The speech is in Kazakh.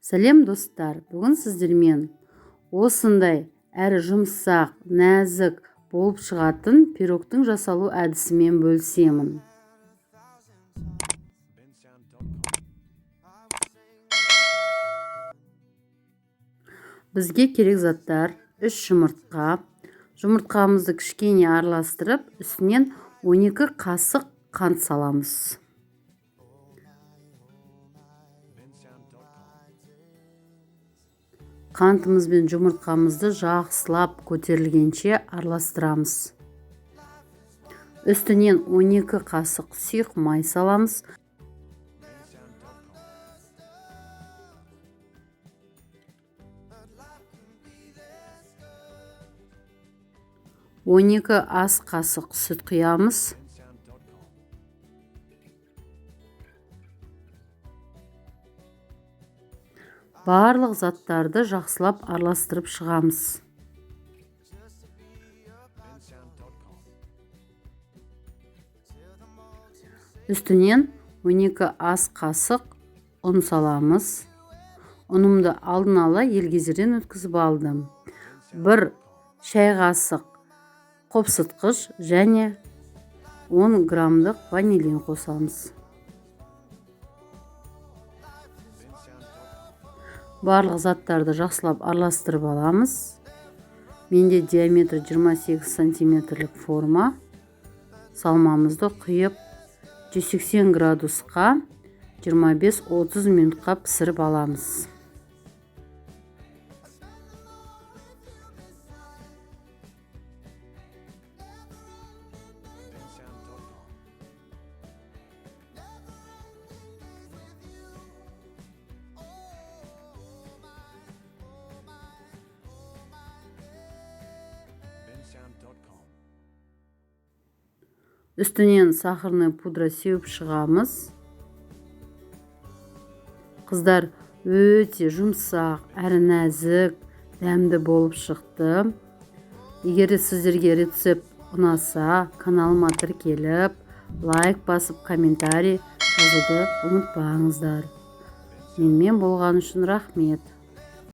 Сәлем достар, бүгін сіздермен осындай әрі жұмсақ, нәзік болып шығатын пирогтың жасалу әдісімен бөлісемін. Бізге керек заттар: 3 жұмыртқа. Жұмыртқамызды кішкене араластырып, үстінен 12 қасық қант саламыз. Қантымыз бен жұмыртқамызды жақсылап көтерілгенше араластырамыз. Үстінен 12 қасық сұйық май саламыз. Он екі ас қасық сүт құямыз. Барлық заттарды жақсылап араластырып шығамыз. Үстінен 12 ас қасық ұн саламыз. Ұнымды алдын ала елгезерден өткізіп алдым. 1 шай қасық қопсытқыш және 10 граммдық ванилин қосамыз. Барлық заттарды жақсылап араластырып аламыз. Менде диаметрі 28 сантиметрлік форма. Салмамызды құйып 180 градусқа 25-30 минутқа пісіріп аламыз. Үстінен сахарный пудра сеуіп шығамыз. Қыздар, өте жұмсақ, әрі нәзік, дәмді болып шықты. Егер сіздерге рецепт ұнаса, каналыма тіркеліп, лайк басып, комментарий жазуды ұмытпаңыздар. Менімен болған үшін рахмет.